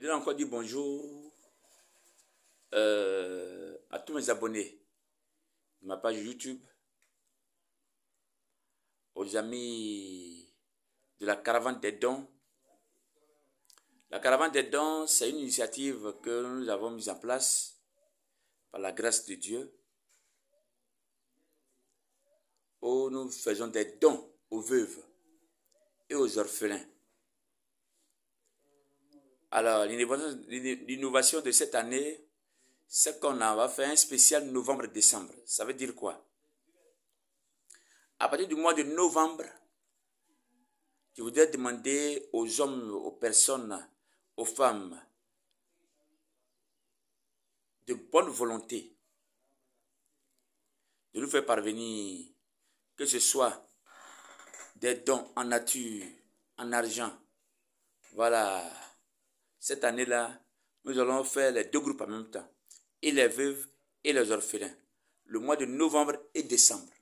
voudrais encore dire bonjour à tous mes abonnés de ma page YouTube, aux amis de la caravane des dons. La caravane des dons, c'est une initiative que nous avons mise en place par la grâce de Dieu, où nous faisons des dons aux veuves et aux orphelins. Alors, l'innovation de cette année, c'est qu'on va faire un spécial novembre-décembre. Ça veut dire quoi? À partir du mois de novembre, je voudrais demander aux hommes, aux personnes, aux femmes de bonne volonté de nous faire parvenir, que ce soit des dons en nature, en argent. Voilà. Cette année-là, nous allons faire les deux groupes en même temps, et les veuves et les orphelins, le mois de novembre et décembre.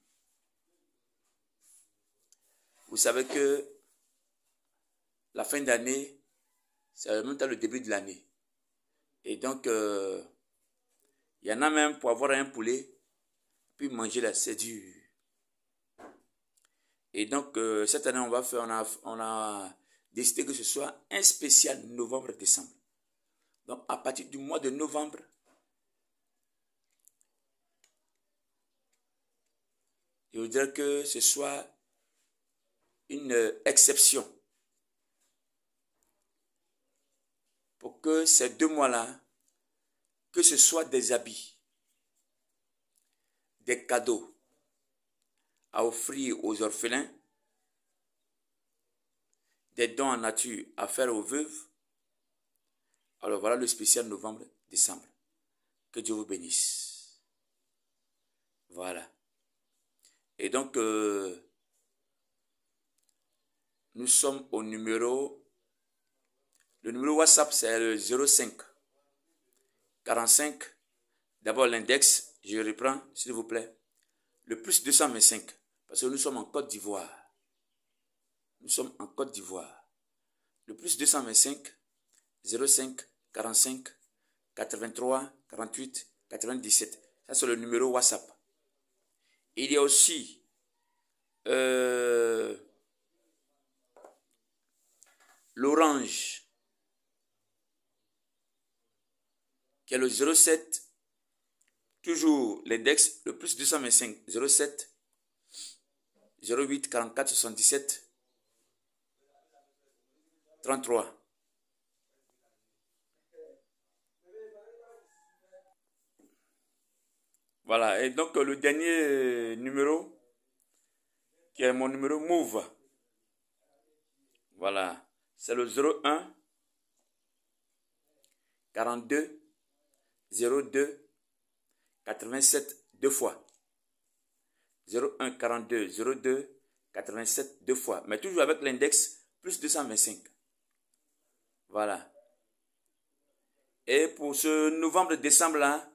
Vous savez que la fin d'année, c'est en même temps le début de l'année. Et donc, il y en a même pour avoir un poulet, puis manger là, c'est dur. Et donc, cette année, on a décidé que ce soit un spécial novembre-décembre. Donc, à partir du mois de novembre, je voudrais que ce soit une exception. Pour que ces 2 mois-là, que ce soit des habits, des cadeaux à offrir aux orphelins, des dons en nature à faire aux veuves. Alors voilà le spécial novembre-décembre. Que Dieu vous bénisse. Voilà. Et donc, nous sommes au numéro... Le numéro WhatsApp, c'est le 05 45. D'abord l'index, je reprends, s'il vous plaît. Le plus 225, parce que nous sommes en Côte d'Ivoire. Nous sommes en Côte d'Ivoire. Le plus 225, 05 45 83 48 97. Ça, c'est le numéro WhatsApp. Il y a aussi l'Orange, qui est le 07, toujours l'index, le plus 225, 07 08 44 77 33. Voilà, et donc le dernier numéro, qui est mon numéro Move, voilà, c'est le 01 42 02 87 deux fois. 01 42 02 87 deux fois. Mais toujours avec l'index plus 225. Voilà. Et pour ce novembre-décembre là,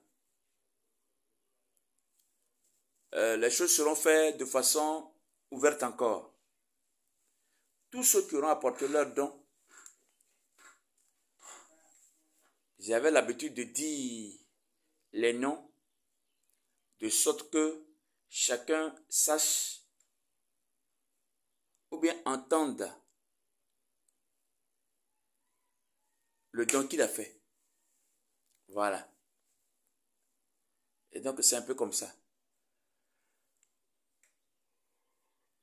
les choses seront faites de façon ouverte encore. Tous ceux qui auront apporté leurs dons, j'avais l'habitude de dire les noms de sorte que chacun sache ou bien entende le don qu'il a fait. Voilà. Et donc c'est un peu comme ça.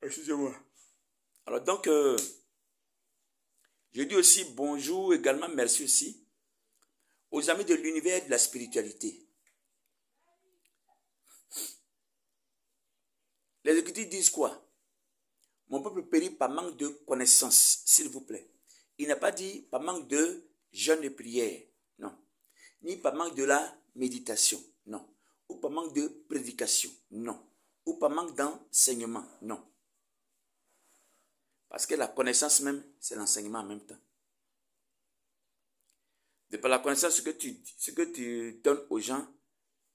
Excusez-moi. Alors donc, je dis aussi bonjour, également merci aussi aux amis de l'univers de la spiritualité. Les Écritures disent quoi? Mon peuple périt par manque de connaissances, s'il vous plaît. Il n'a pas dit par manque de jeûne et prière, non. Ni par manque de la méditation, non. Ou par manque de prédication, non. Ou par manque d'enseignement, non. Parce que la connaissance même, c'est l'enseignement en même temps. De par la connaissance, ce que tu donnes aux gens,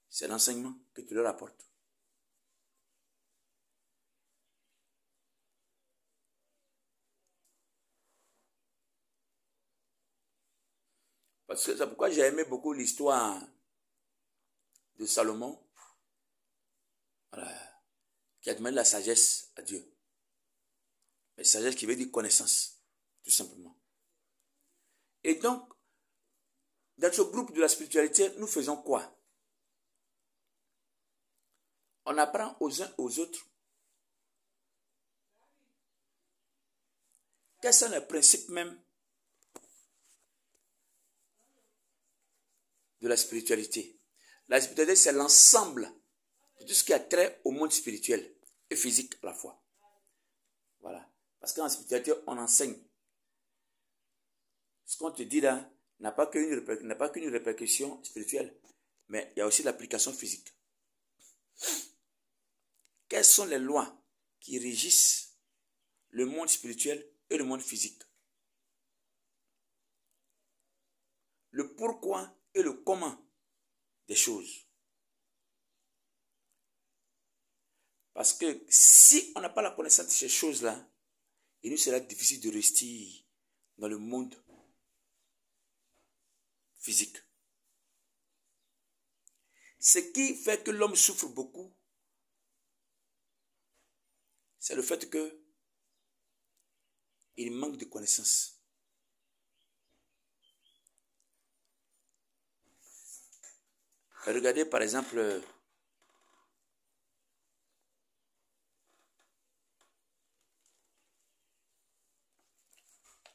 c'est l'enseignement que tu leur apportes. Parce que c'est pourquoi j'ai aimé beaucoup l'histoire de Salomon, voilà, qui a demandé la sagesse à Dieu. La sagesse qui veut dire connaissance, tout simplement. Et donc, dans ce groupe de la spiritualité, nous faisons quoi? On apprend aux uns aux autres quels sont les principes même de la spiritualité. La spiritualité, c'est l'ensemble de tout ce qui a trait au monde spirituel et physique à la fois. Voilà. Parce qu'en spiritualité, on enseigne. Ce qu'on te dit là n'a pas qu'une répercussion spirituelle, mais il y a aussi l'application physique. Quelles sont les lois qui régissent le monde spirituel et le monde physique? Le pourquoi et le comment des choses. Parce que si on n'a pas la connaissance de ces choses-là, il nous sera difficile de rester dans le monde physique. Ce qui fait que l'homme souffre beaucoup, c'est le fait que il manque de connaissances. Regardez par exemple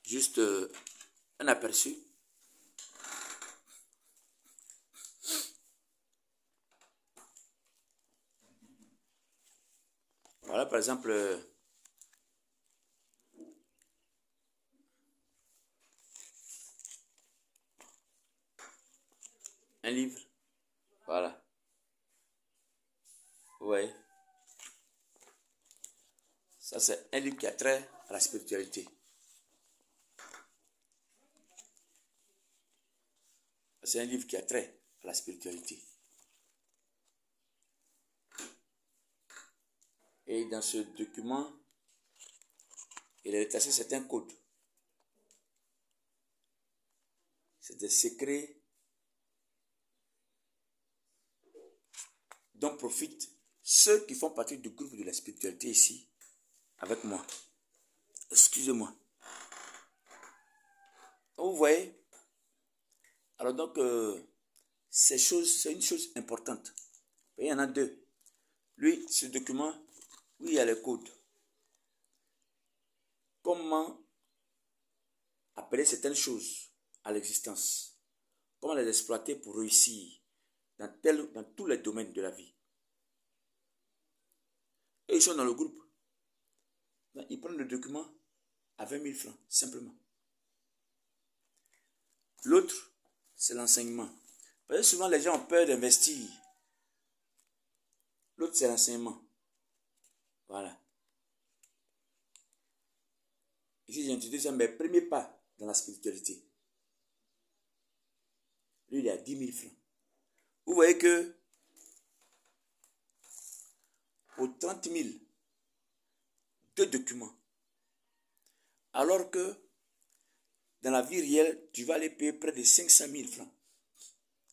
juste un aperçu. Voilà par exemple un livre. Voilà. Ouais. Ça c'est un livre qui a trait à la spiritualité. C'est un livre qui a trait à la spiritualité. Et dans ce document, il est détaché certains codes. C'est des secrets dont profitent ceux qui font partie du groupe de la spiritualité ici, avec moi. Excusez-moi. Vous voyez? Alors donc, ces choses, c'est une chose importante. Il y en a deux. Lui, ce document, oui, il y a les codes. Comment appeler certaines choses à l'existence? Comment les exploiter pour réussir dans tous les domaines de la vie? Et ils sont dans le groupe. Donc, ils prennent le document à 20 000 francs, simplement. L'autre, c'est l'enseignement. Parce que souvent, les gens ont peur d'investir. L'autre, c'est l'enseignement. Voilà. Ici, j'ai introduit ça, mes premiers pas dans la spiritualité. Lui, il est à 10 000 francs. Vous voyez que pour 30 000, 2 documents. Alors que dans la vie réelle, tu vas aller payer près de 500 000 francs.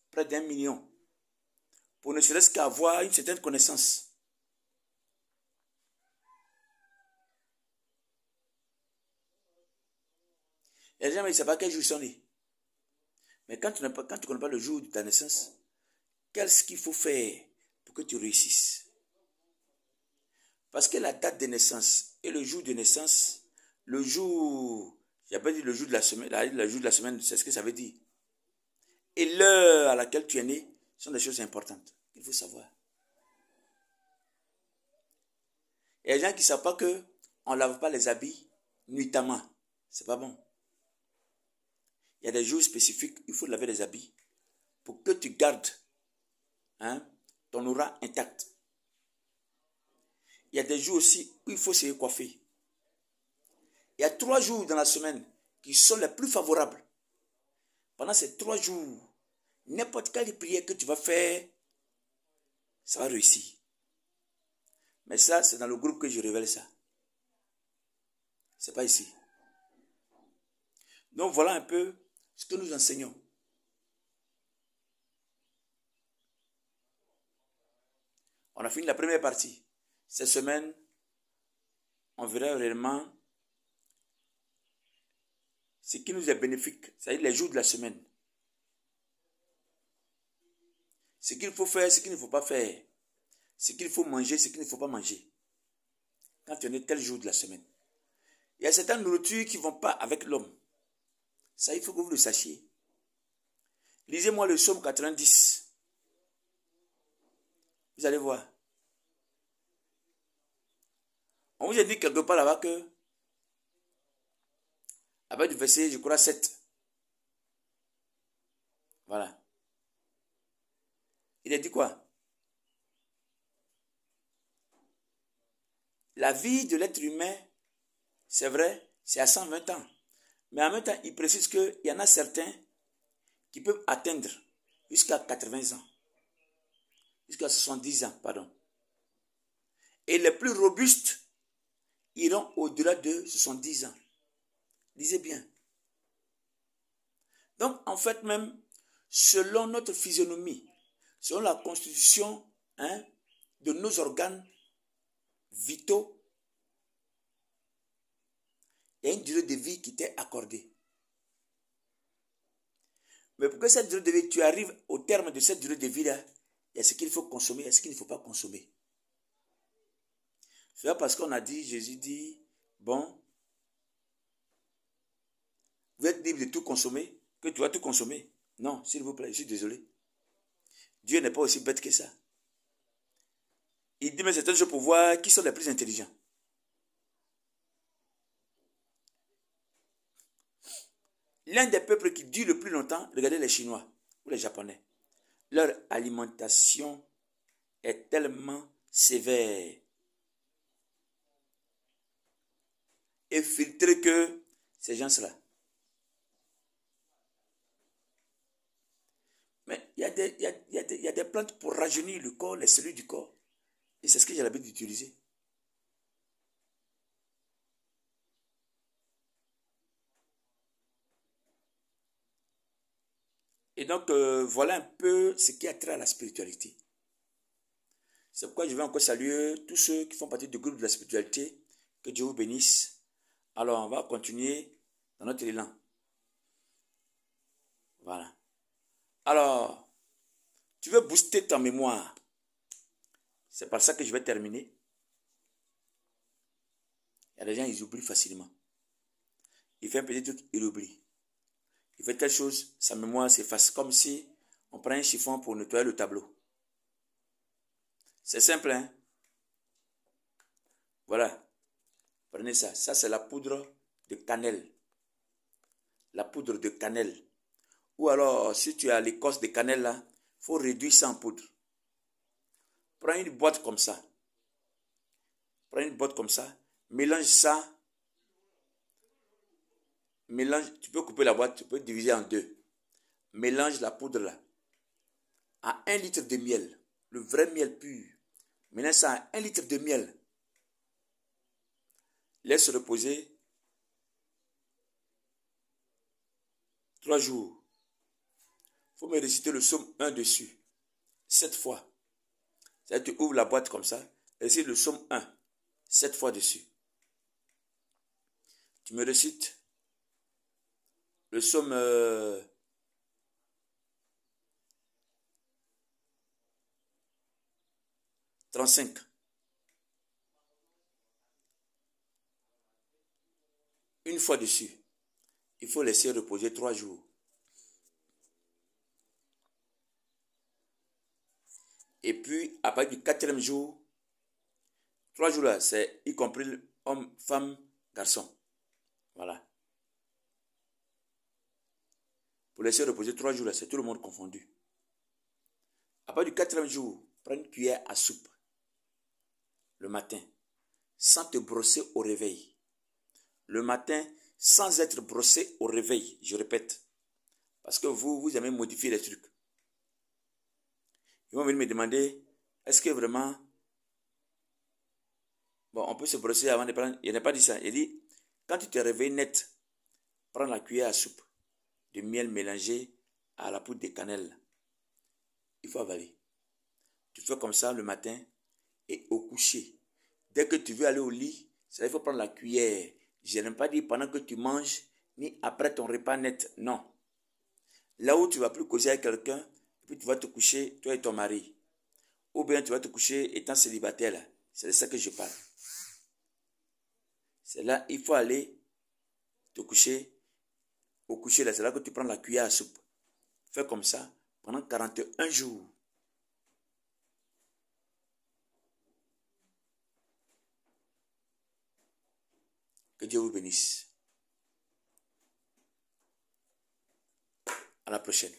Près d'1 million. Pour ne serait-ce qu'avoir une certaine connaissance. Et les gens ne savent pas quel jour ils sont nés. Mais quand tu ne connais pas le jour de ta naissance, qu'est-ce qu'il faut faire pour que tu réussisses? Parce que la date de naissance et le jour de naissance, le jour, j'ai pas dit le jour de la semaine, le jour de la semaine, c'est ce que ça veut dire. Et l'heure à laquelle tu es né sont des choses importantes. Il faut savoir. Il y a des gens qui ne savent pas qu'on ne lave pas les habits nuitamment. C'est pas bon. Il y a des jours spécifiques, il faut laver les habits pour que tu gardes ton aura intact. Il y a des jours aussi où il faut se coiffer. Il y a 3 jours dans la semaine qui sont les plus favorables. Pendant ces 3 jours, n'importe quelle prière que tu vas faire, ça va réussir. Mais ça, c'est dans le groupe que je révèle ça. Ce n'est pas ici. Donc voilà un peu ce que nous enseignons. On a fini la première partie. Cette semaine, on verra réellement ce qui nous est bénéfique, c'est-à-dire les jours de la semaine. Ce qu'il faut faire, ce qu'il ne faut pas faire. Ce qu'il faut manger, ce qu'il ne faut pas manger. Quand on est tel jour de la semaine. Il y a certaines nourritures qui ne vont pas avec l'homme. Ça, il faut que vous le sachiez. Lisez-moi le psaume 90. Vous allez voir. On vous a dit quelque part là-bas que, avec du verset, je crois, 7. Voilà. Il a dit quoi? La vie de l'être humain, c'est vrai, c'est à 120 ans. Mais en même temps, il précise qu'il y en a certains qui peuvent atteindre jusqu'à 80 ans. Jusqu'à 70 ans, pardon. Et les plus robustes iront au-delà de 70 ans. Lisez bien. Donc, en fait même, selon notre physionomie, selon la constitution de nos organes vitaux, il y a une durée de vie qui t'est accordée. Mais pour que cette durée de vie, tu arrives au terme de cette durée de vie-là, il y a ce qu'il faut consommer, il y a ce qu'il ne faut pas consommer. C'est parce qu'on a dit, Jésus dit, bon, vous êtes libre de tout consommer, que tu vas tout consommer. Non, s'il vous plaît, je suis désolé. Dieu n'est pas aussi bête que ça. Il dit, mais c'est un jeu pour voir qui sont les plus intelligents. L'un des peuples qui dure le plus longtemps, regardez les Chinois ou les Japonais. Leur alimentation est tellement sévère et filtrée que ces gens-là. Mais il y a des plantes pour rajeunir le corps, les cellules du corps. Et c'est ce que j'ai l'habitude d'utiliser. Et donc, voilà un peu ce qui a trait à la spiritualité. C'est pourquoi je vais encore saluer tous ceux qui font partie du groupe de la spiritualité. Que Dieu vous bénisse. Alors, on va continuer dans notre élan. Voilà. Alors, tu veux booster ta mémoire. C'est par ça que je vais terminer. Il y a des gens, ils oublient facilement. Il fait un petit truc, il oublie. Il fait quelque chose, sa mémoire s'efface. Comme si on prend un chiffon pour nettoyer le tableau. C'est simple, hein? Voilà. Prenez ça. Ça, c'est la poudre de cannelle. La poudre de cannelle. Ou alors, si tu as l'écorce de cannelle là, il faut réduire ça en poudre. Prends une boîte comme ça. Prends une boîte comme ça. Mélange ça. Mélange. Tu peux couper la boîte, tu peux diviser en deux. Mélange la poudre là à 1 litre de miel. Le vrai miel pur. Mélange ça à 1 litre de miel. Laisse reposer 3 jours. Il faut me réciter le psaume 1 dessus. 7 fois. C'est-à-dire, tu ouvres la boîte comme ça. Récite le psaume 1. 7 fois dessus. Tu me récites le psaume 35. Une fois dessus. Il faut laisser reposer 3 jours. Et puis, à partir du 4e jour, 3 jours là, c'est y compris homme, femme, garçon. Voilà. Pour laisser reposer 3 jours là, c'est tout le monde confondu. À partir du 4e jour, prends une cuillère à soupe. Le matin, sans te brosser au réveil. Le matin, sans être brossé au réveil. Je répète. Parce que vous aimez modifier les trucs. Ils vont venir me demander, est-ce que vraiment, bon, on peut se brosser avant de prendre. Il n'a pas dit ça. Il dit, quand tu te réveilles net, prends la cuillère à soupe de miel mélangé à la poudre de cannelle. Il faut avaler. Tu fais comme ça le matin, et au coucher. Dès que tu veux aller au lit, il faut prendre la cuillère. Je n'aime pas dire pendant que tu manges, ni après ton repas net. Non. Là où tu ne vas plus causer avec quelqu'un, et puis tu vas te coucher, toi et ton mari. Ou bien tu vas te coucher étant célibataire là. C'est de ça que je parle. C'est là, il faut aller te coucher. Au coucher là, c'est là que tu prends la cuillère à soupe. Fais comme ça pendant 41 jours. Que Dieu vous bénisse. À la prochaine.